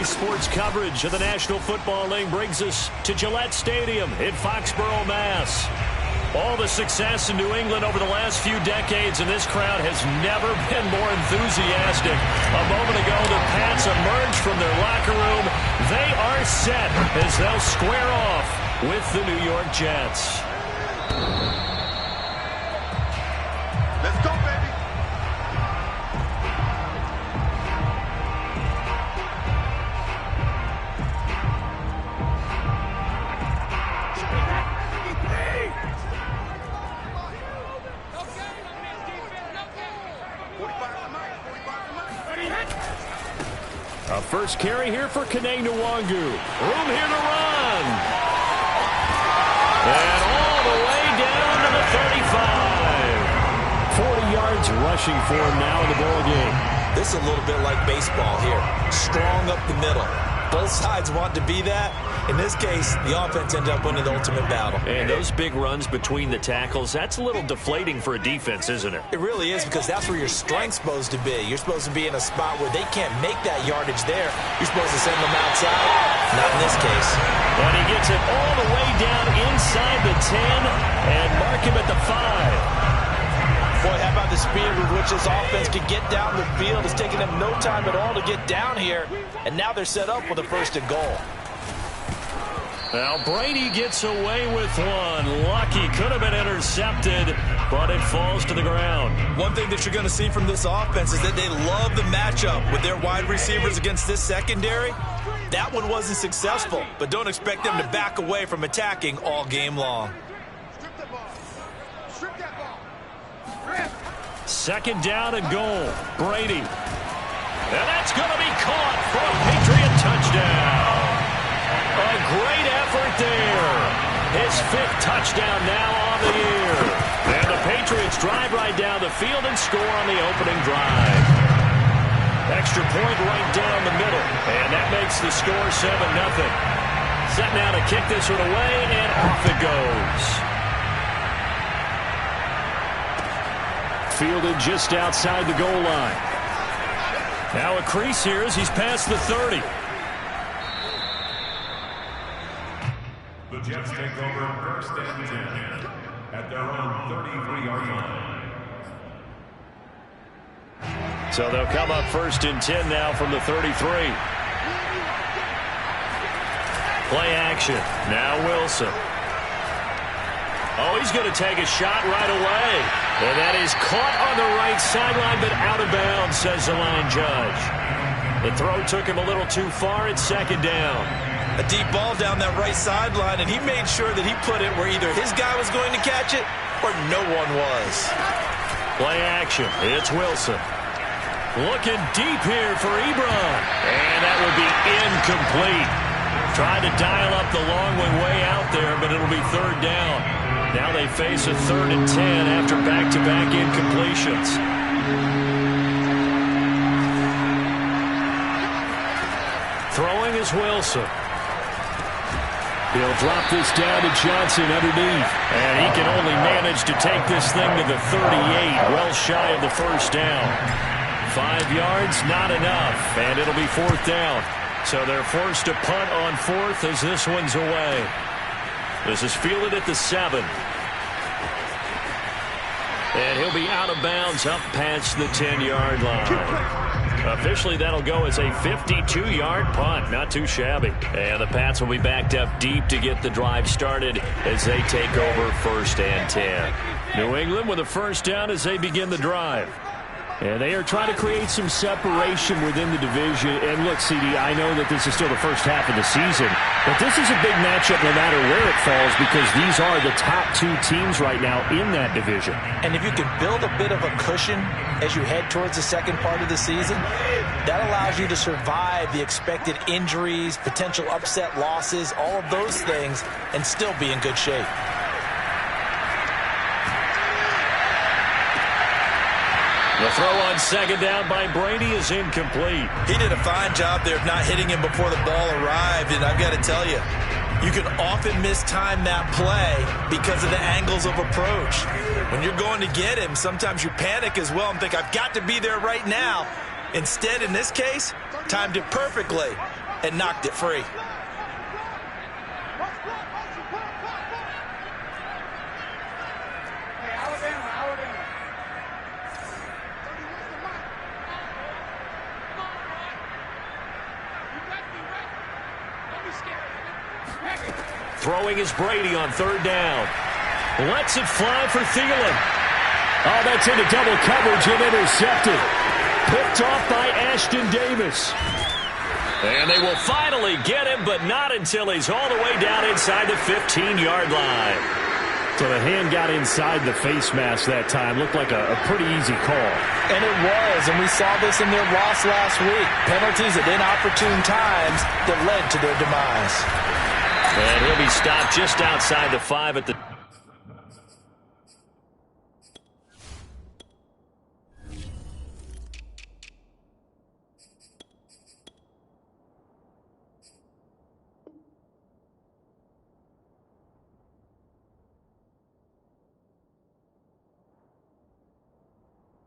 Sports coverage of the National Football League brings us to Gillette Stadium in Foxborough, Mass. All the success in New England over the last few decades, and this crowd has never been more enthusiastic. A moment ago, the Pats emerged from their locker room. They are set as they'll square off with the New York Jets. Let's go, baby. A first carry here for Kene Nwangu. Room here to run. And all the way down to the 35. 40 yards rushing for him now in the ball game. This is a little bit like baseball here. Strong up the middle. Both sides want to be that. In this case, the offense ended up winning the ultimate battle. And those big runs between the tackles, that's a little deflating for a defense, isn't it? It really is, because that's where your strength's supposed to be. You're supposed to be in a spot where they can't make that yardage there. You're supposed to send them outside. Not in this case. And he gets it all the way down inside the 10 and mark him at the 5. Boy, how about the speed with which this offense can get down the field? It's taking them no time at all to get down here. And now they're set up with a 1st and goal. Now Brady gets away with one. Lucky, could have been intercepted, but it falls to the ground. One thing that you're going to see from this offense is that they love the matchup with their wide receivers against this secondary. That one wasn't successful, but don't expect them to back away from attacking all game long. Second down and goal. Brady. And that's going to be caught for a Patriot touchdown. A great effort there. His 5th touchdown now on the year. And the Patriots drive right down the field and score on the opening drive. Extra point right down the middle. And that makes the score 7-0. Set now to kick this one away, and off it goes. Fielded just outside the goal line. Now a crease here as he's past the 30. The Jets take over 1st and 10 at their own 33-yard line. So they'll come up 1st and 10 now from the 33. Play action. Now Wilson. Oh, he's going to take a shot right away. And that is caught on the right sideline, but out of bounds, says the line judge. The throw took him a little too far. It's 2nd down. A deep ball down that right sideline, and he made sure that he put it where either his guy was going to catch it or no one was. Play action. It's Wilson. Looking deep here for Ebron. And that will be incomplete. Tried to dial up the long one way out there, but it'll be 3rd down. Now they face a 3rd and 10 after back-to-back incompletions. Throwing is Wilson. He'll drop this down to Johnson underneath. And he can only manage to take this thing to the 38, well shy of the first down. 5 yards, not enough, and it'll be 4th down. So they're forced to punt on 4th as this one's away. This is fielded at the 7. And he'll be out of bounds up past the 10-yard line. Officially, that'll go as a 52-yard punt. Not too shabby. And the Pats will be backed up deep to get the drive started as they take over 1st and 10. New England with a first down as they begin the drive. And they are trying to create some separation within the division. And look, CD, I know that this is still the first half of the season, but this is a big matchup no matter where it falls because these are the top 2 teams right now in that division. And if you can build a bit of a cushion as you head towards the second part of the season, that allows you to survive the expected injuries, potential upset losses, all of those things, and still be in good shape. The throw on second down by Brady is incomplete. He did a fine job there of not hitting him before the ball arrived, and I've got to tell you, you can often mistime that play because of the angles of approach. When you're going to get him, sometimes you panic as well and think, I've got to be there right now. Instead, in this case, timed it perfectly and knocked it free. Throwing is Brady on 3rd down. Lets it fly for Thielen. Oh, that's into double coverage and intercepted. Picked off by Ashton Davis. And they will finally get him, but not until he's all the way down inside the 15-yard line. So the hand got inside the face mask that time. Looked like a pretty easy call. And it was, and we saw this in their loss last week. Penalties at inopportune times that led to their demise. And he'll be stopped just outside the 5 at the...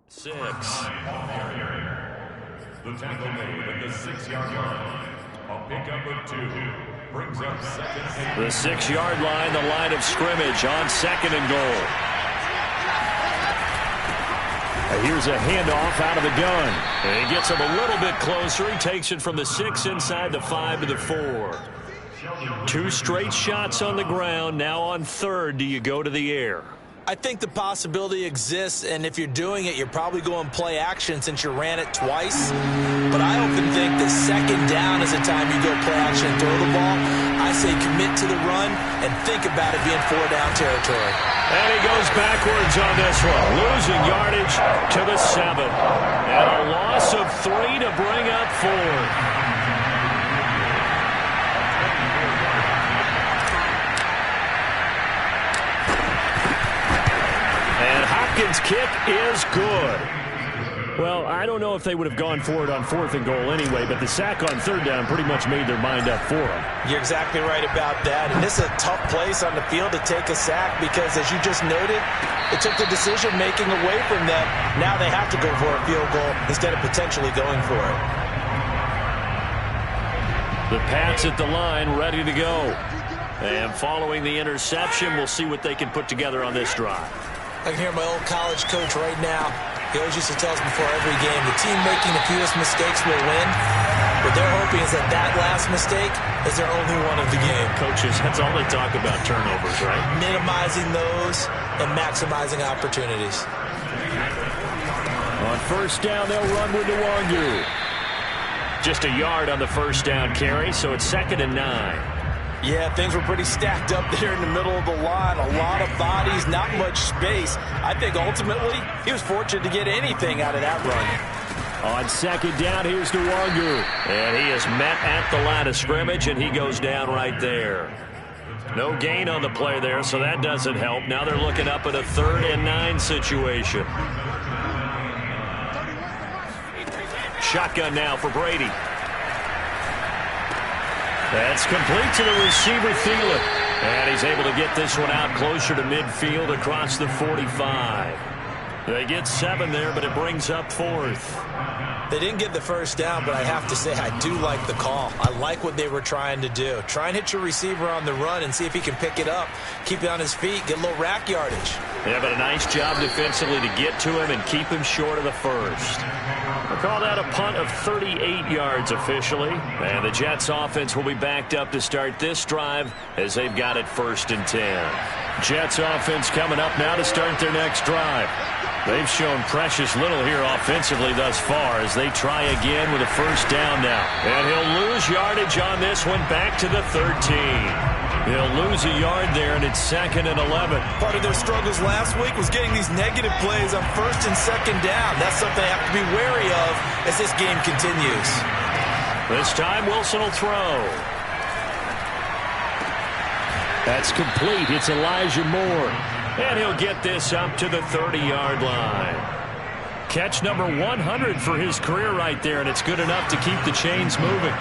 Six. The tackle made at the 6-yard line. A pickup of 2. Brings up 2nd. The 6-yard line, the line of scrimmage on 2nd and goal. Here's a handoff out of the gun. And he gets him a little bit closer. He takes it from the 6 inside the 5 to the 4. 2 straight shots on the ground. Now on 3rd, do you go to the air? I think the possibility exists, and if you're doing it, you're probably going play action since you ran it twice. But I often think that 2nd down is the time you go play action and throw the ball. I say commit to the run and think about it being 4-down territory. And he goes backwards on this one, losing yardage to the 7. And a loss of 3 to bring up 4. Hopkins' kick is good. Well, I don't know if they would have gone for it on 4th and goal anyway, but the sack on 3rd down pretty much made their mind up for them. You're exactly right about that, and this is a tough place on the field to take a sack because, as you just noted, it took the decision-making away from them. Now they have to go for a field goal instead of potentially going for it. The Pats at the line, ready to go. And following the interception, we'll see what they can put together on this drive. I can hear my old college coach right now. He always used to tell us before every game, the team making the fewest mistakes will win. What they're hoping is that that last mistake is their only one of the game. Coaches, that's all they talk about, turnovers, right? Minimizing those and maximizing opportunities. On 1st down, they'll run with Nwangu. Just a yard on the 1st down carry, so it's 2nd and 9. Yeah, things were pretty stacked up there in the middle of the line. A lot of bodies, not much space. I think ultimately he was fortunate to get anything out of that run. On 2nd down, here's Nwangu. And he is met at the line of scrimmage, and he goes down right there. No gain on the play there, so that doesn't help. Now they're looking up at a 3rd and 9 situation. Shotgun now for Brady. That's complete to the receiver, Thielen. And he's able to get this one out closer to midfield across the 45. They get 7 there, but it brings up 4th. They didn't get the first down, but I have to say I do like the call. I like what they were trying to do. Try and hit your receiver on the run and see if he can pick it up, keep it on his feet, get a little rack yardage. Yeah, but a nice job defensively to get to him and keep him short of the first. We'll call that a punt of 38 yards officially. And the Jets offense will be backed up to start this drive as they've got it 1st and 10. Jets offense coming up now to start their next drive. They've shown precious little here offensively thus far as they try again with a first down now. And he'll lose yardage on this one back to the 13. He'll lose a yard there, and it's 2nd and 11. Part of their struggles last week was getting these negative plays on 1st and 2nd down. That's something they have to be wary of as this game continues. This time Wilson will throw. That's complete. It's Elijah Moore. And he'll get this up to the 30-yard line. Catch number 100 for his career right there, and it's good enough to keep the chains moving.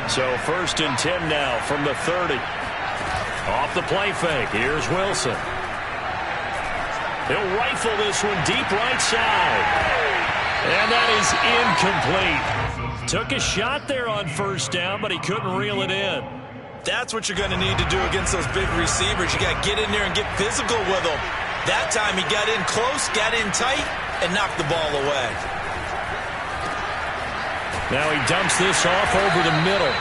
So 1st and 10 now from the 30. Off the play fake, here's Wilson. He'll rifle this one deep right side. And that is incomplete. Took a shot there on 1st down, but he couldn't reel it in. That's what you're going to need to do against those big receivers. You got to get in there and get physical with them. That time he got in close, got in tight, and knocked the ball away. Now he dumps this off over the middle.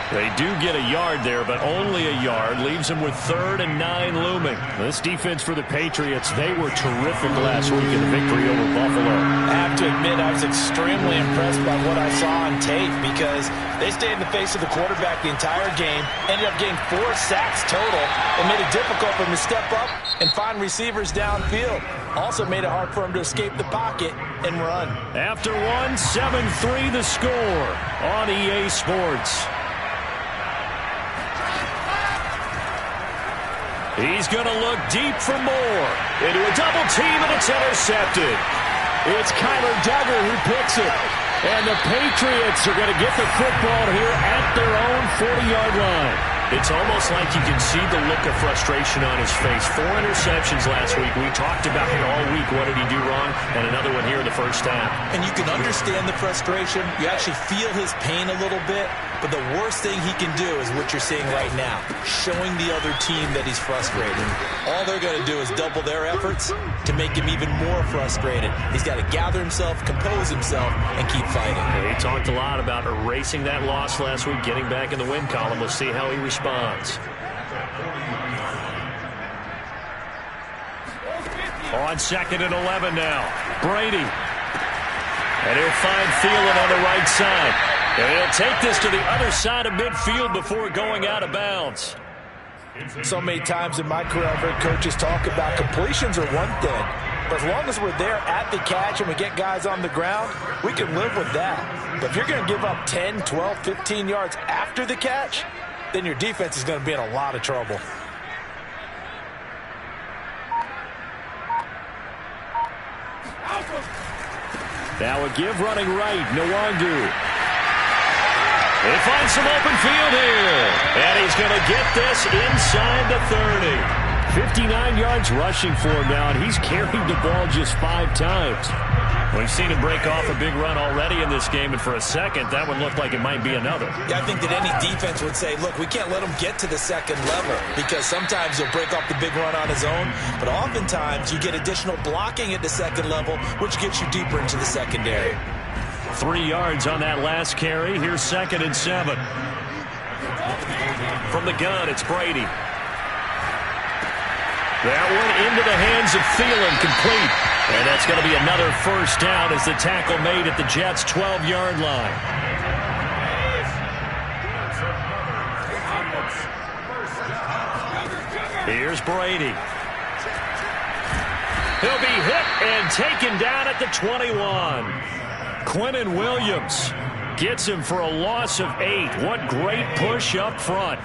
They do get a yard there, but only a yard. Leaves them with 3rd and 9 looming. This defense for the Patriots, they were terrific last week in the victory over Buffalo. I have to admit, I was extremely impressed by what I saw on tape because they stayed in the face of the quarterback the entire game, ended up getting 4 sacks total, and made it difficult for him to step up and find receivers downfield. Also made it hard for him to escape the pocket and run. After 7-3 the score on EA Sports. He's going to look deep for Moore. Into a double team, and it's intercepted. It's Kyler Duggar who picks it. And the Patriots are going to get the football here at their own 40-yard line. It's almost like you can see the look of frustration on his face. 4 interceptions last week. We talked about it all week. What did he do wrong? And another one here in the first half. And you can understand the frustration. You actually feel his pain a little bit. But the worst thing he can do is what you're seeing right now, showing the other team that he's frustrated. All they're going to do is double their efforts to make him even more frustrated. He's got to gather himself, compose himself, and keep fighting. He talked a lot about erasing that loss last week, getting back in the win column. We'll see how he responds. On 2nd and 11 now, Brady. And he'll find Thielen on the right side. And he'll take this to the other side of midfield before going out of bounds. So many times in my career, I've heard coaches talk about completions are one thing. But as long as we're there at the catch and we get guys on the ground, we can live with that. But if you're going to give up 10, 12, 15 yards after the catch, then your defense is going to be in a lot of trouble. Now a give running right, Nwangu. They find some open field here. And he's going to get this inside the 30. 59 yards rushing for him now, and he's carried the ball just 5 times. We've seen him break off a big run already in this game, and for a second, that one looked like it might be another. Yeah, I think that any defense would say, look, we can't let him get to the second level because sometimes he'll break off the big run on his own, but oftentimes you get additional blocking at the second level, which gets you deeper into the secondary. 3 yards on that last carry. Here's 2nd and 7. From the gun, it's Brady. That one into the hands of Thielen, complete. And that's going to be another first down as the tackle made at the Jets' 12-yard line. Here's Brady. He'll be hit and taken down at the 21. Quinnen Williams gets him for a loss of 8. What great push up front.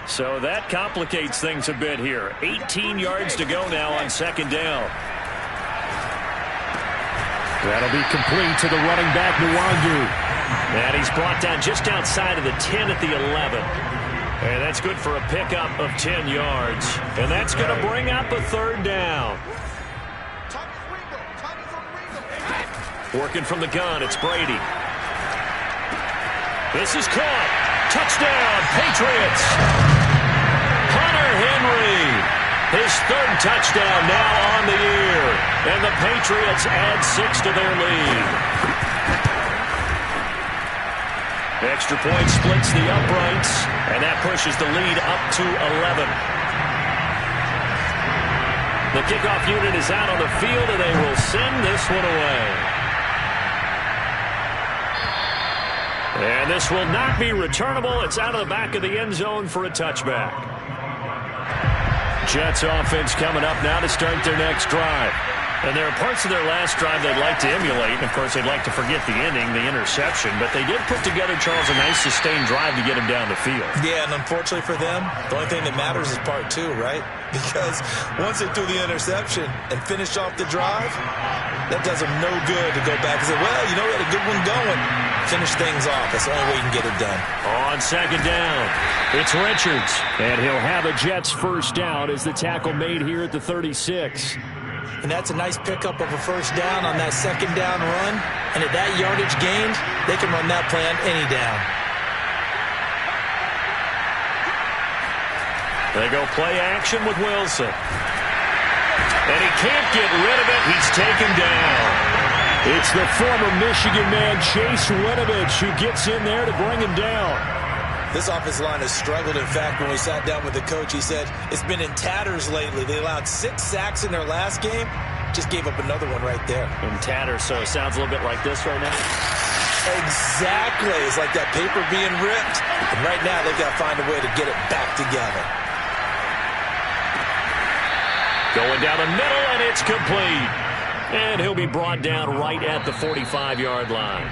So that complicates things a bit here. 18 yards to go now on 2nd down. That'll be complete to the running back, Nwangu. And he's brought down just outside of the 10 at the 11. And that's good for a pickup of 10 yards. And that's going to bring up a third down. Working from the gun, it's Brady. This is caught. Touchdown, Patriots. Hunter Henry. His third touchdown now on the year. And the Patriots add 6 to their lead. Extra point splits the uprights, and that pushes the lead up to 11. The kickoff unit is out on the field, and they will send this one away. And this will not be returnable. It's out of the back of the end zone for a touchback. Jets offense coming up now to start their next drive. And there are parts of their last drive they'd like to emulate. And, of course, they'd like to forget the ending, the interception. But they did put together, Charles, a nice sustained drive to get him down the field. Yeah, and unfortunately for them, the only thing that matters is part 2, right? Because once they threw the interception and finished off the drive, that does them no good to go back and say, well, you know, we had a good one going. Finish things off. That's the only way you can get it done. On second down, it's Richards. And he'll have a Jets first down as the tackle made here at the 36. And that's a nice pickup of a first down on that second down run. And at that yardage gained, they can run that play on any down. They go play action with Wilson. And he can't get rid of it. He's taken down. It's the former Michigan man, Chase Winovich, who gets in there to bring him down. This offensive line has struggled. In fact, when we sat down with the coach, he said it's been in tatters lately. They allowed 6 sacks in their last game. Just gave up another one right there. In tatters, so it sounds a little bit like this right now. Exactly. It's like that paper being ripped. And right now, they've got to find a way to get it back together. Going down the middle, and it's complete. And he'll be brought down right at the 45-yard line.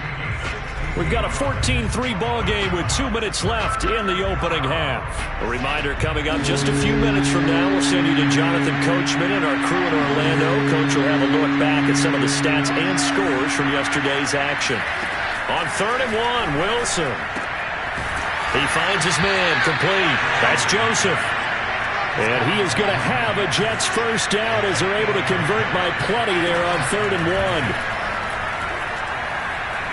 We've got a 14-3 ball game with 2 minutes left in the opening half. A reminder coming up just a few minutes from now. We'll send you to Jonathan Coachman and our crew in Orlando. Coach will have a look back at some of the stats and scores from yesterday's action. On 3rd and 1, Wilson. He finds his man complete. That's Joseph. And he is going to have a Jets first down as they're able to convert by plenty there on 3rd and 1.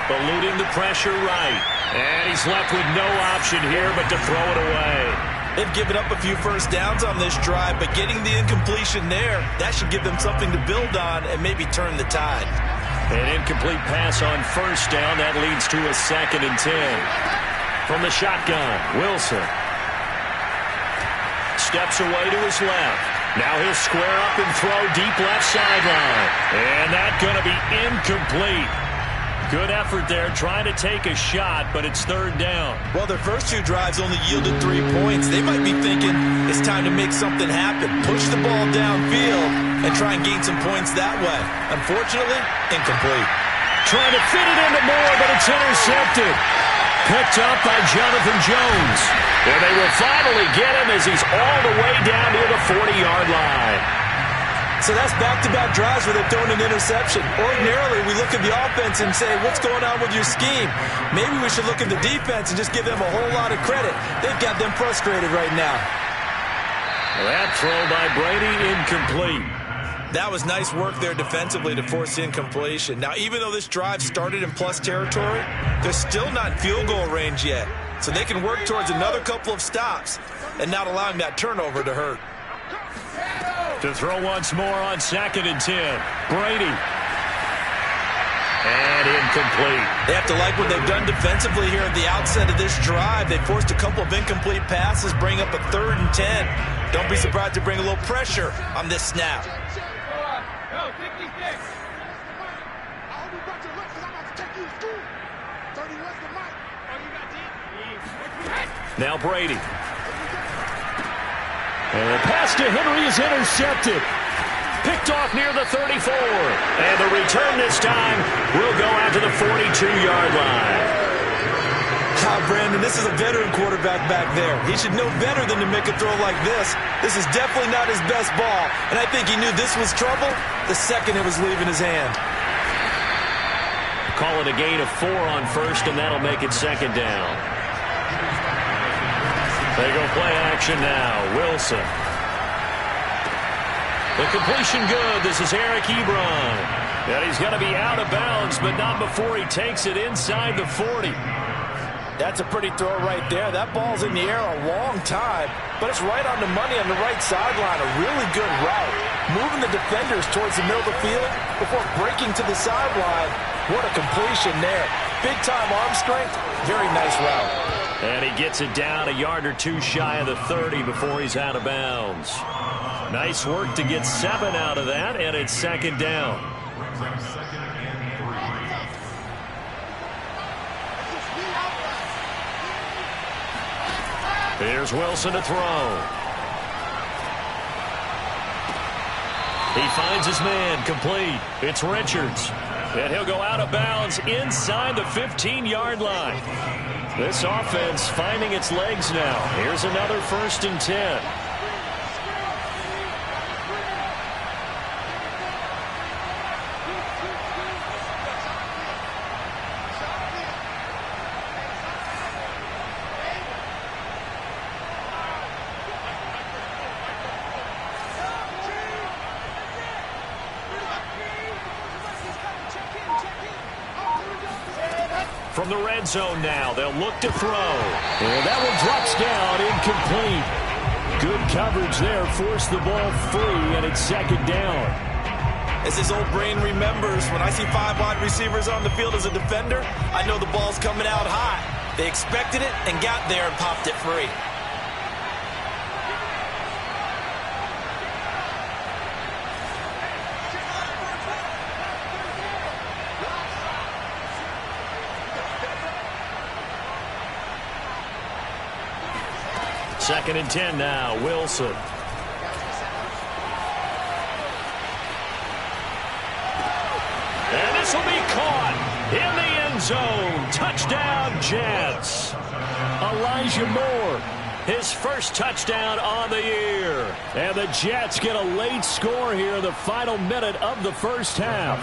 Eluding the pressure right. And he's left with no option here but to throw it away. They've given up a few first downs on this drive, but getting the incompletion there, that should give them something to build on and maybe turn the tide. An incomplete pass on first down. That leads to a 2nd and 10. From the shotgun, Wilson. Steps away to his left. Now he'll square up and throw deep left sideline. And that's going to be incomplete. Good effort there, trying to take a shot, but it's 3rd down. Well, their first 2 drives only yielded 3 points. They might be thinking it's time to make something happen. Push the ball downfield and try and gain some points that way. Unfortunately, incomplete. Trying to fit it into Moore, but it's intercepted. Picked up by Jonathan Jones. And they will finally get him as he's all the way down near the 40-yard line. So that's back-to-back drives where they've thrown an interception. Ordinarily, we look at the offense and say, what's going on with your scheme? Maybe we should look at the defense and just give them a whole lot of credit. They've got them frustrated right now. That throw by Brady, incomplete. That was nice work there defensively to force incompletion. Now, even though this drive started in plus territory, they're still not in field goal range yet. So they can work towards another couple of stops and not allowing that turnover to hurt. To throw once more on 2nd and 10. Brady. And incomplete. They have to like what they've done defensively here at the outset of this drive. They forced a couple of incomplete passes, bring up a 3rd and 10. Don't be surprised to bring a little pressure on this snap. Now Brady. And the pass to Henry is intercepted. Picked off near the 34. And the return this time will go out to the 42-yard line. Brandon, this is a veteran quarterback back there. He should know better than to make a throw like this. This is definitely not his best ball. And I think he knew this was trouble the second it was leaving his hand. Call it a gain of 4 on first, and that'll make it 2nd down. They go play action now. Wilson. The completion good. This is Eric Ebron. And he's going to be out of bounds, but not before he takes it inside the 40. That's a pretty throw right there. That ball's in the air a long time, but it's right on the money on the right sideline. A really good route. Moving the defenders towards the middle of the field before breaking to the sideline. What a completion there. Big-time arm strength. Very nice route. And he gets it down a yard or two shy of the 30 before he's out of bounds. Nice work to get 7 out of that, and it's second down. Here's Wilson to throw. He finds his man, complete. It's Richards. And he'll go out of bounds inside the 15-yard line. This offense finding its legs now. Here's another 1st and 10. From the red zone now, they'll look to throw. And that one drops down, incomplete. Good coverage there, forced the ball free, and it's second down. As his old brain remembers, when I see 5 wide receivers on the field as a defender, I know the ball's coming out high. They expected it and got there and popped it free. Second and 10 now, Wilson. And this will be caught in the end zone. Touchdown, Jets. Elijah Moore, his first touchdown on the year. And the Jets get a late score here in the final minute of the first half.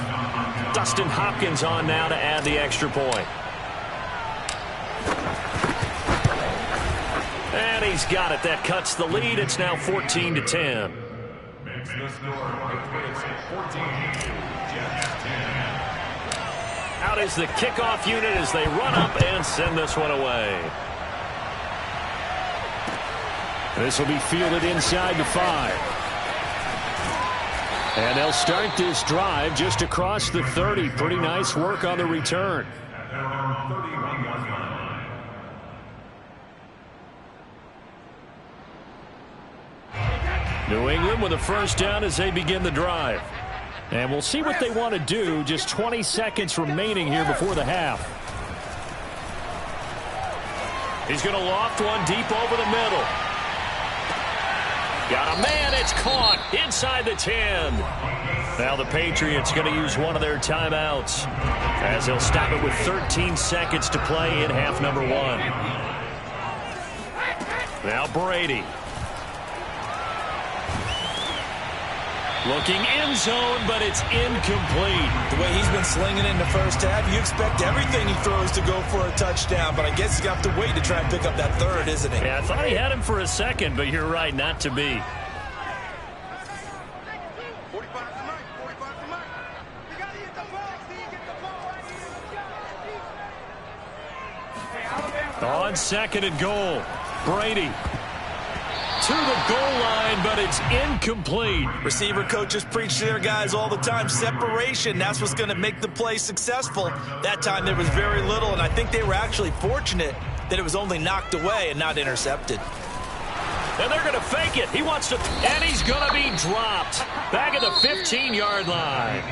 Dustin Hopkins on now to add the extra point. And he's got it. That cuts the lead. It's now 14-10. Makes the score. It's 14. Jets 10. Out is the kickoff unit as they run up and send this one away. This will be fielded inside the 5. And they'll start this drive just across the 30. Pretty nice work on the return. At their own 31-yard line. New England with a first down as they begin the drive. And we'll see what they want to do. Just 20 seconds remaining here before the half. He's going to loft one deep over the middle. Got a man. It's caught inside the 10. Now the Patriots going to use one of their timeouts as they'll stop it with 13 seconds to play in half number 1. Now Brady. Looking end zone, but it's incomplete. The way he's been slinging in the first half, you expect everything he throws to go for a touchdown, but I guess he's got to wait to try and pick up that third, isn't he? Yeah, I thought he had him for a second, but you're right, not to be. 45 to Mike. 45 to Mike. You got to get the ball. Get the ball. On second and goal, Brady. To the goal line, but it's incomplete. Receiver coaches preach to their guys all the time. Separation, that's what's going to make the play successful. That time there was very little, and I think they were actually fortunate that it was only knocked away and not intercepted. And they're going to fake it. He wants to, and he's going to be dropped. Back at the 15-yard line.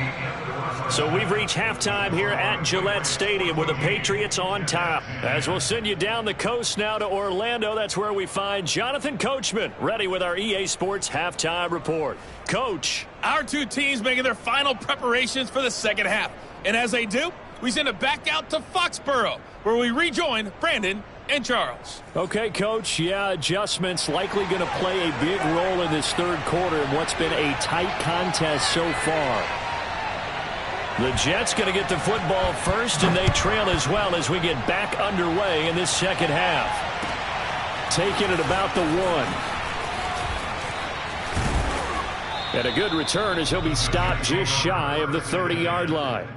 So we've reached halftime here at Gillette Stadium with the Patriots on top. As we'll send you down the coast now to Orlando, that's where we find Jonathan Coachman ready with our EA Sports Halftime Report. Coach. Our two teams making their final preparations for the second half. And as they do, we send it back out to Foxborough, where we rejoin Brandon and Charles. Okay, Coach. Yeah, adjustments likely going to play a big role in this third quarter in what's been a tight contest so far. The Jets going to get the football first, and they trail as well as we get back underway in this second half. taken at about the 1. And a good return as he'll be stopped just shy of the 30-yard line.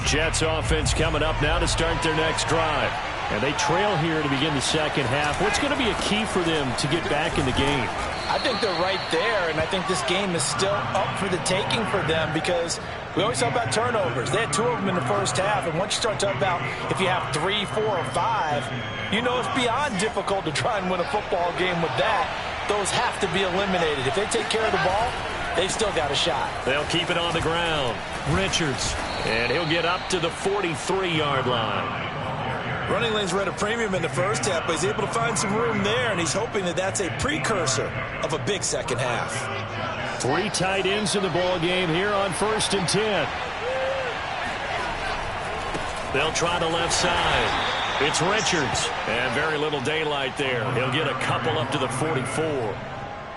Jets offense coming up now to start their next drive. And they trail here to begin the second half. What's going to be a key for them to get back in the game? I think they're right there, and I think this game is still up for the taking for them because we always talk about turnovers. They had 2 of them in the first half, and once you start talking about if you have 3, 4, or 5, you know it's beyond difficult to try and win a football game with that. Those have to be eliminated. If they take care of the ball, they've still got a shot. They'll keep it on the ground. Richards, and he'll get up to the 43-yard line. Running lanes were at a premium in the first half, but he's able to find some room there, and he's hoping that that's a precursor of a big second half. 3 tight ends in the ball game here on 1st and 10. They'll try the left side. It's Richards, and very little daylight there. He'll get a couple up to the 44.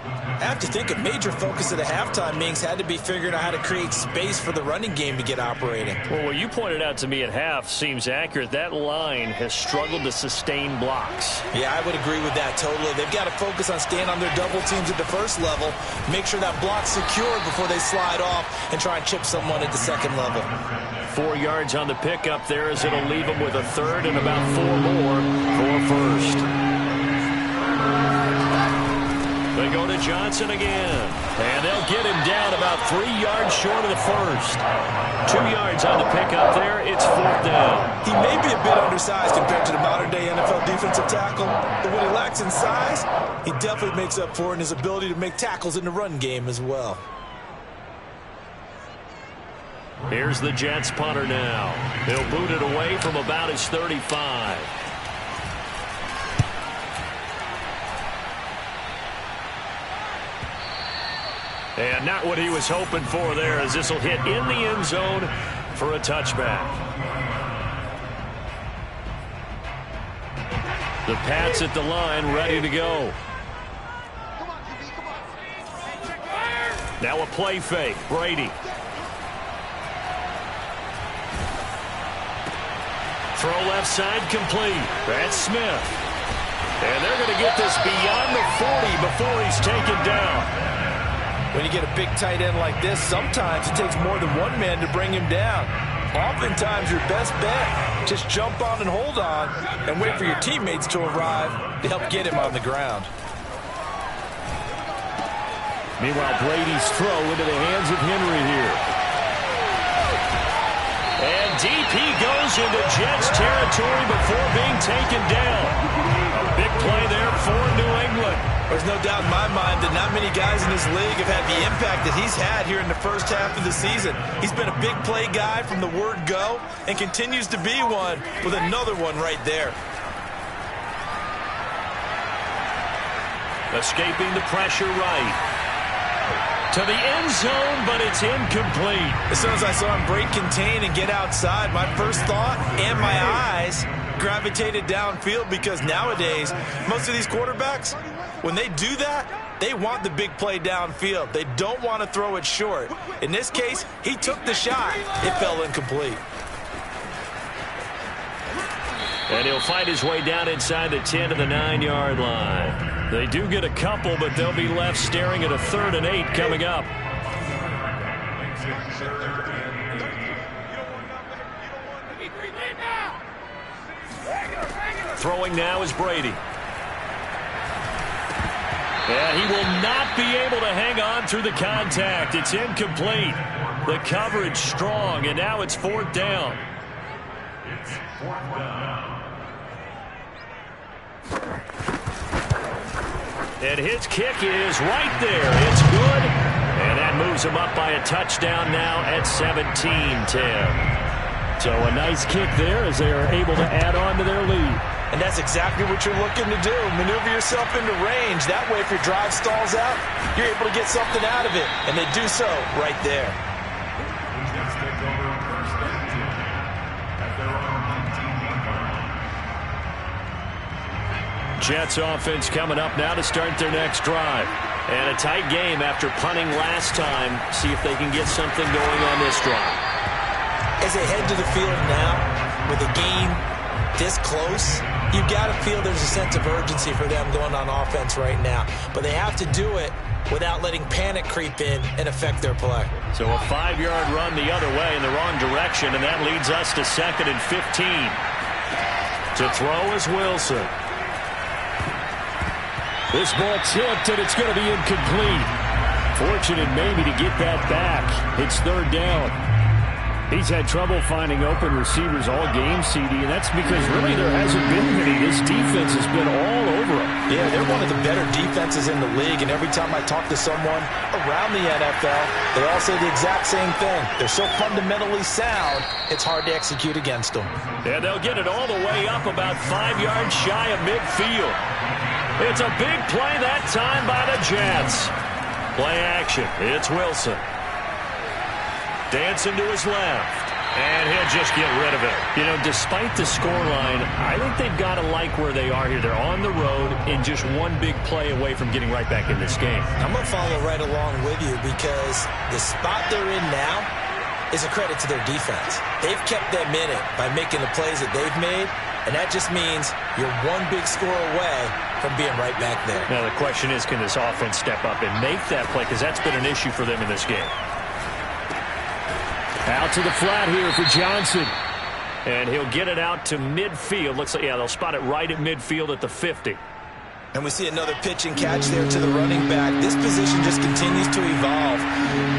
I have to think a major focus of the halftime meetings had to be figuring out how to create space for the running game to get operating. Well, what you pointed out to me at half seems accurate. That line has struggled to sustain blocks. Yeah, I would agree with that totally. They've got to focus on staying on their double teams at the first level, make sure that block's secured before they slide off and try and chip someone at the second level. 4 yards on the pickup there as it'll leave them with a 3rd and about 4 more for 1st. They go to Johnson again, and they'll get him down about 3 yards short of the 1st. 2 yards on the pickup there. It's 4th down. He may be a bit undersized compared to the modern-day NFL defensive tackle, but what he lacks in size, he definitely makes up for in his ability to make tackles in the run game as well. Here's the Jets punter now. He'll boot it away from about his 35. And not what he was hoping for there, as this will hit in the end zone for a touchback. The Pats at the line, ready to go. Now a play fake. Brady. Throw left side complete. That's Smith. And they're going to get this beyond the 40 before he's taken down. When you get a big tight end like this, sometimes it takes more than one man to bring him down. Oftentimes, your best bet, just jump on and hold on and wait for your teammates to arrive to help get him on the ground. Meanwhile, Brady's throw into the hands of Henry here. And deep he goes into Jets territory before being taken down. A big play there for New England. There's no doubt in my mind that not many guys in this league have had the impact that he's had here in the first half of the season. He's been a big play guy from the word go and continues to be one with another one right there. Escaping the pressure right. To the end zone, but it's incomplete. As soon as I saw him break contain and get outside, my first thought and my eyes gravitated downfield because nowadays, most of these quarterbacks, when they do that, they want the big play downfield. They don't want to throw it short. In this case, he took the shot. It fell incomplete. And he'll find his way down inside the 10 to the 9-yard line. They do get a couple, but they'll be left staring at a 3rd and 8 coming up. Throwing now is Brady. And he will not be able to hang on through the contact. It's incomplete. The coverage strong, and now it's 4th down. It's 4th down. And his kick is right there. It's good. And that moves him up by a touchdown now at 17-10. So a nice kick there as they are able to add on to their lead. And that's exactly what you're looking to do. Maneuver yourself into range. That way, if your drive stalls out, you're able to get something out of it. And they do so right there. Jets take over 1st and 10 at their own 19-yard line. Jets offense coming up now to start their next drive. And a tight game after punting last time. See if they can get something going on this drive. As they head to the field now, with a game this close, you've got to feel there's a sense of urgency for them going on offense right now. But they have to do it without letting panic creep in and affect their play. So a 5-yard run the other way in the wrong direction, and that leads us to 2nd and 15. To throw is Wilson. This ball tipped, and it's going to be incomplete. Fortunate maybe to get that back. It's 3rd down. He's had trouble finding open receivers all game, CD, and that's because really there hasn't been many. This defense has been all over him. Yeah, they're one of the better defenses in the league, and every time I talk to someone around the NFL, they all say the exact same thing. They're so fundamentally sound, it's hard to execute against them. Yeah, they'll get it all the way up about 5 yards shy of midfield. It's a big play that time by the Jets. Play action. It's Wilson. Dancing to his left. And he'll just get rid of it. You know, despite the scoreline, I think they've got to like where they are here. They're on the road and just one big play away from getting right back in this game. I'm going to follow right along with you because the spot they're in now is a credit to their defense. They've kept them in it by making the plays that they've made, and that just means you're one big score away from being right back there. Now the question is, can this offense step up and make that play? Because that's been an issue for them in this game. Out to the flat here for Johnson. And he'll get it out to midfield. Looks like, yeah, they'll spot it right at midfield at the 50. And we see another pitch and catch there to the running back. This position just continues to evolve.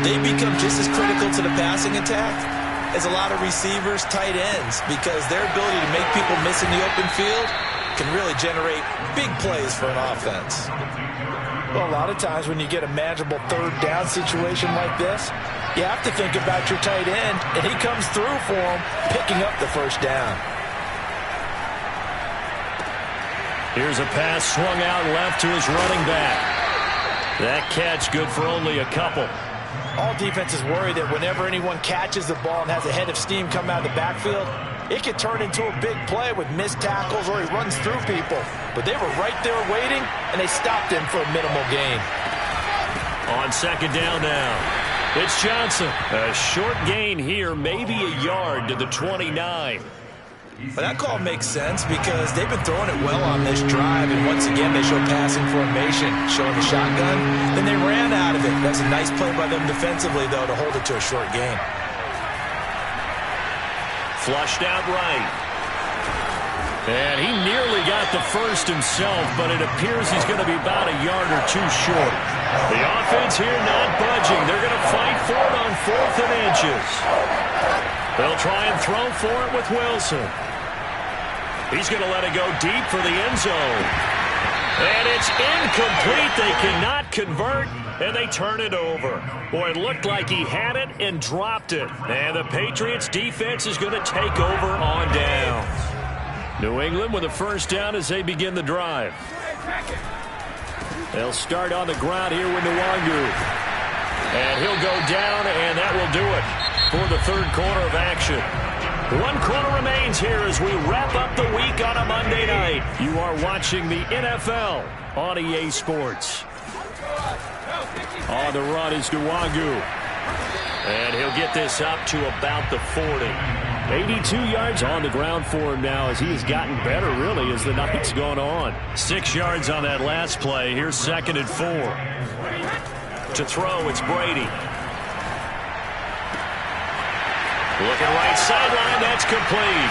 They become just as critical to the passing attack as a lot of receivers, tight ends, because their ability to make people miss in the open field can really generate big plays for an offense. Well, a lot of times when you get a manageable 3rd down situation like this, you have to think about your tight end, and he comes through for him, picking up the 1st down. Here's a pass swung out left to his running back. That catch good for only a couple. All defenses worry that whenever anyone catches the ball and has a head of steam come out of the backfield, it could turn into a big play with missed tackles or he runs through people. But they were right there waiting, and they stopped him for a minimal gain. On 2nd down now, it's Johnson. A short gain here, maybe a yard to the 29. But that call makes sense because they've been throwing it well on this drive, and once again they show passing formation, showing the shotgun. Then they ran out of it. That's a nice play by them defensively, though, to hold it to a short gain. Flushed out right. And he nearly got the first himself, but it appears he's going to be about a yard or two short. The offense here not budging. They're going to fight for it on 4th and inches. They'll try and throw for it with Wilson. He's going to let it go deep for the end zone. And it's incomplete. They cannot convert, and they turn it over. Boy, it looked like he had it and dropped it. And the Patriots defense is going to take over on downs. New England with a 1st down as they begin the drive. They'll start on the ground here with Nwangu. And he'll go down, and that will do it for the 3rd quarter of action. 1 quarter remains here as we wrap up the week on a Monday night. You are watching the NFL on EA Sports. On the run is Nwangu. And he'll get this up to about the 40. 82 yards on the ground for him now as he has gotten better, really, as the night's gone on. 6 yards on that last play. Here's 2nd and 4. To throw, it's Brady. Looking right sideline, that's complete.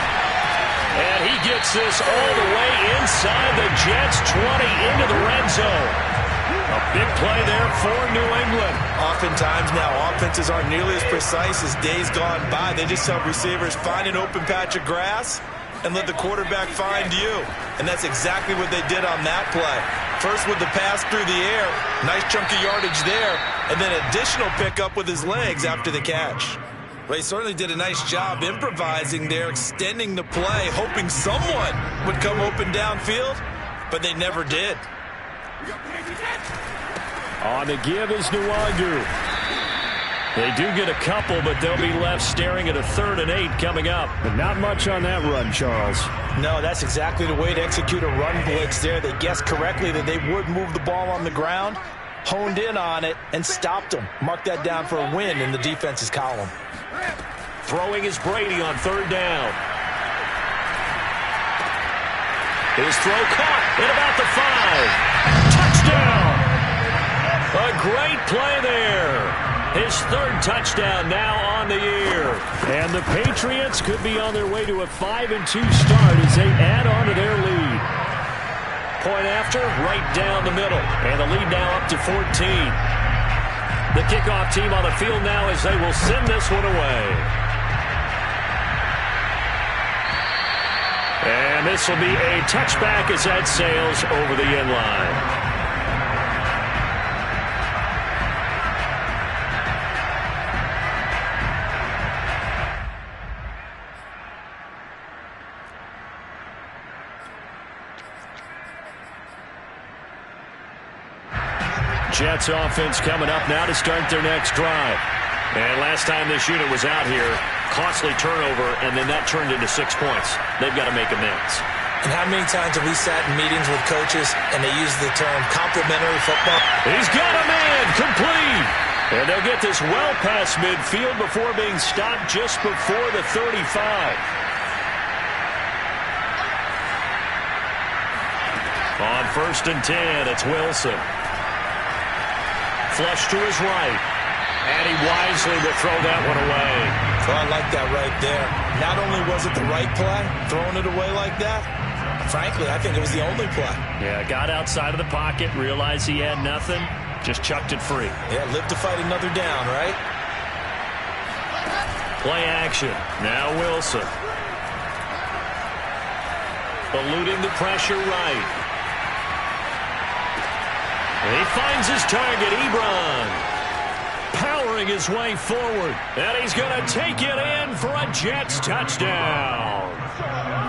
And he gets this all the way inside the Jets' 20 into the red zone. A big play there for New England. Oftentimes now, offenses aren't nearly as precise as days gone by. They just help receivers find an open patch of grass and let the quarterback find you. And that's exactly what they did on that play. First with the pass through the air, nice chunky yardage there, and then additional pickup with his legs after the catch. Well, he certainly did a nice job improvising there, extending the play, hoping someone would come open downfield, but they never did. On the give is Nwangu. They do get a couple, but they'll be left staring at a 3rd and 8 coming up. But not much on that run, Charles. No, that's exactly the way to execute a run blitz there. They guessed correctly that they would move the ball on the ground, honed in on it, and stopped them. Mark that down for a win in the defense's column. Throwing is Brady on third down. His throw caught at about the 5. Touchdown! A great play there. His third touchdown now on the year. And the Patriots could be on their way to a 5-2 start as they add on to their lead. Point after, right down the middle. And the lead now up to 14. The kickoff team on the field now as they will send this one away. And this will be a touchback as that sails over the end line. Jets offense coming up now to start their next drive. And last time this unit was out here, costly turnover, and then that turned into 6 points. They've got to make amends. And how many times have we sat in meetings with coaches and they use the term complementary football? He's got a man, complete. And they'll get this well past midfield before being stopped just before the 35. On 1st and 10, it's Wilson. Flush to his right. And he wisely will throw that one away. So I like that right there. Not only was it the right play, throwing it away like that, frankly, I think it was the only play. Yeah, got outside of the pocket, realized he had nothing, just chucked it free. Yeah, live to fight another down, right? Play action. Now Wilson. Eluding the pressure right. And he finds his target, Ebron. Powering his way forward. And he's going to take it in for a Jets touchdown.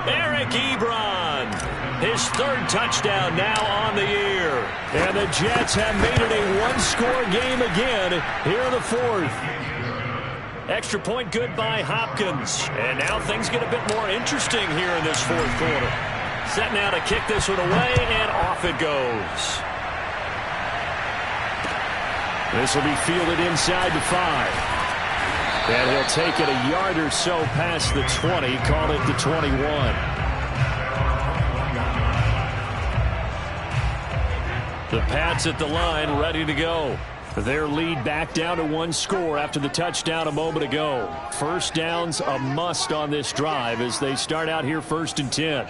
Eric Ebron. His third touchdown now on the year. And the Jets have made it a one-score game again here in the 4th. Extra point good by Hopkins. And now things get a bit more interesting here in this 4th quarter. Set now to kick this one away, and off it goes. This will be fielded inside the 5. And he'll take it a yard or so past the 20, call it the 21. The Pats at the line, ready to go. Their lead back down to 1 score after the touchdown a moment ago. First down's a must on this drive as they start out here 1st and 10.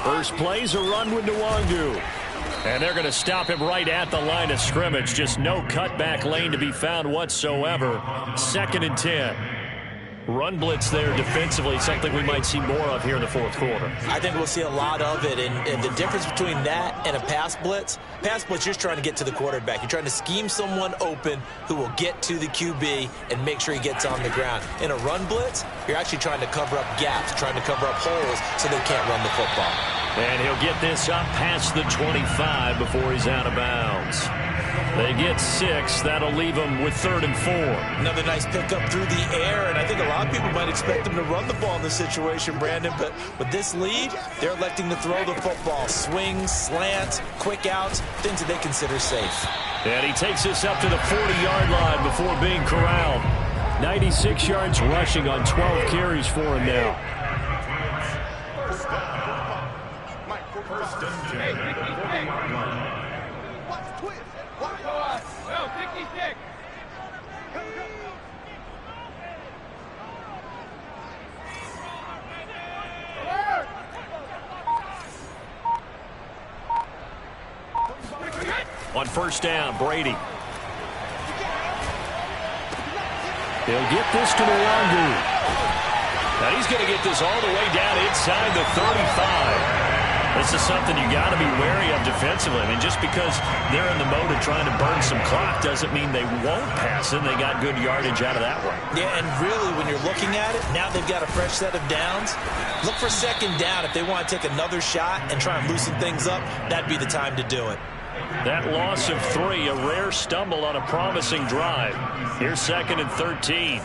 First play's a run with Nwangu. And they're going to stop him right at the line of scrimmage. Just no cutback lane to be found whatsoever. 2nd and 10. Run blitz there defensively, something we might see more of here in the 4th quarter. I think we'll see a lot of it, and the difference between that and a pass blitz, you're just trying to get to the quarterback. You're trying to scheme someone open who will get to the QB and make sure he gets on the ground. In a run blitz, you're actually trying to cover up gaps, trying to cover up holes so they can't run the football. And he'll get this up past the 25 before he's out of bounds. They get 6. That'll leave them with 3rd and 4. Another nice pickup through the air, and I think a lot of people might expect them to run the ball in this situation, Brandon, but with this lead, they're electing to throw the football. Swings, slants, quick outs, things that they consider safe. And he takes this up to the 40-yard line before being corralled. 96 yards rushing on 12 carries for him now. On 1st down, Brady. He'll get this to Nwangu. Now he's going to get this all the way down inside the 35. This is something you got to be wary of defensively. I mean, just because they're in the mode of trying to burn some clock doesn't mean they won't pass it. They got good yardage out of that one. Yeah, and really, when you're looking at it, now they've got a fresh set of downs. Look for 2nd down. If they want to take another shot and try and loosen things up, that'd be the time to do it. That loss of 3, a rare stumble on a promising drive. Here's 2nd and 13.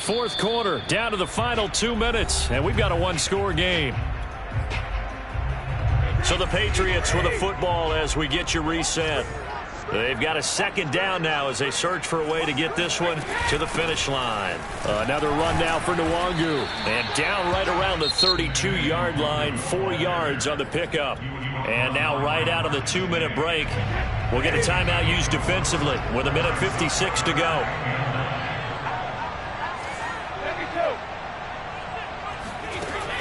fourth quarter, down to the final 2 minutes, and we've got a one-score game. So the Patriots with the football as we get you reset. They've got a second down now as they search for a way to get this one to the finish line. Another run now for Nwangu. And down right around the 32-yard line, 4 yards on the pickup. And now right out of the 2-minute break, we'll get a timeout used defensively with 1:56 to go.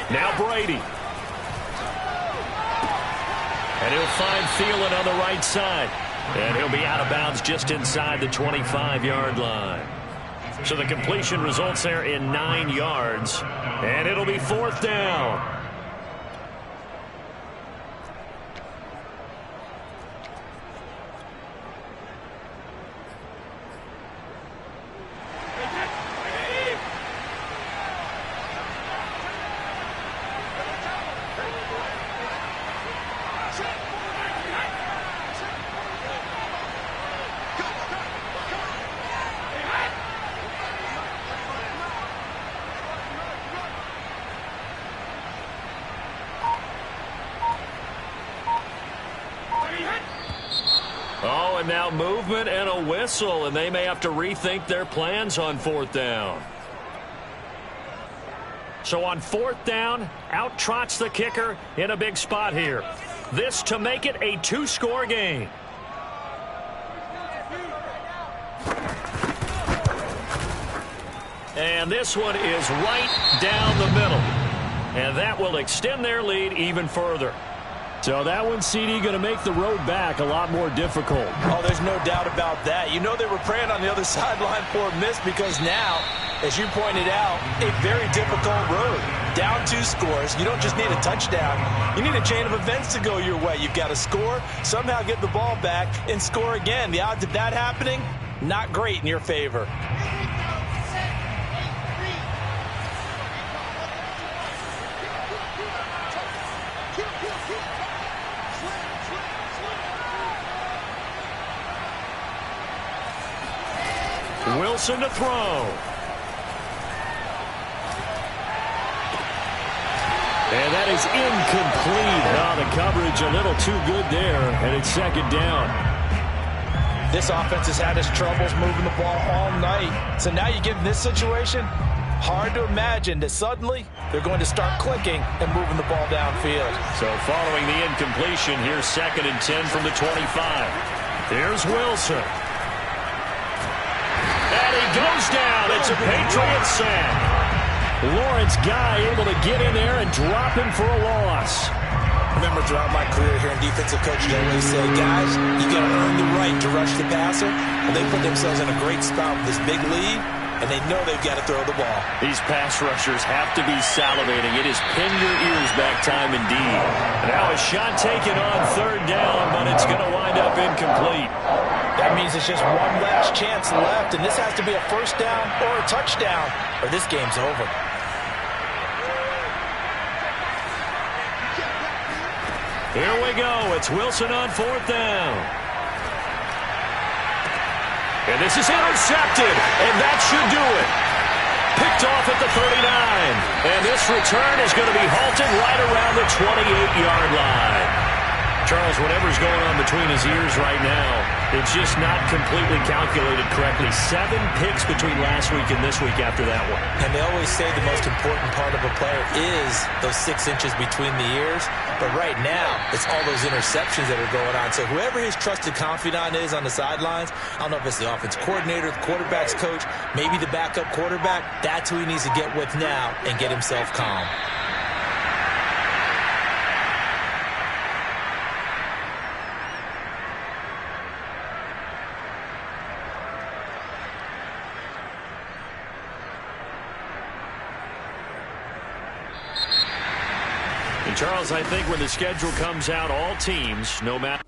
Now Brady. And he'll find Thielen on the right side. And he'll be out of bounds just inside the 25-yard line. So the completion results there in 9 yards. And it'll be fourth down. Oh, and now movement and a whistle, and they may have to rethink their plans on fourth down. So on fourth down, out trots the kicker in a big spot here. This to make it a 2-score game. And this one is right down the middle. And that will extend their lead even further. So that one, CD, going to make the road back a lot more difficult. Oh, there's no doubt about that. You know they were praying on the other sideline for a miss because now, as you pointed out, a very difficult road. Down 2 scores. You don't just need a touchdown. You need a chain of events to go your way. You've got to score, somehow get the ball back, and score again. The odds of that happening, not great in your favor. Wilson to throw. And that is incomplete. Oh, the coverage a little too good there, and it's second down. This offense has had its troubles moving the ball all night. So now you get in this situation, hard to imagine that suddenly they're going to start clicking and moving the ball downfield. So following the incompletion, here's 2nd and 10 from the 25. There's Wilson. And he goes down. It's a Patriots sack. Lawrence Guy able to get in there and drop him for a loss. Remember, throughout my career here in defensive coaching, I always say, guys, you got to earn the right to rush the passer. And they put themselves in a great spot with this big lead, and they know they've got to throw the ball. These pass rushers have to be salivating. It is pin your ears back time indeed. Now a shot taken on third down, but it's going to wind up incomplete. That means it's just one last chance left, and this has to be a first down or a touchdown, or this game's over. Here we go. It's Wilson on fourth down. And this is intercepted, and that should do it. Picked off at the 39. And this return is going to be halted right around the 28-yard line. Charles, whatever's going on between his ears right now, it's just not completely calculated correctly. 7 picks between last week and this week after that one. And they always say the most important part of a player is those 6 inches between the ears. But right now, it's all those interceptions that are going on. So whoever his trusted confidant is on the sidelines, I don't know if it's the offense coordinator, the quarterback's coach, maybe the backup quarterback, that's who he needs to get with now and get himself calm. And Charles, I think when the schedule comes out, all teams, no matter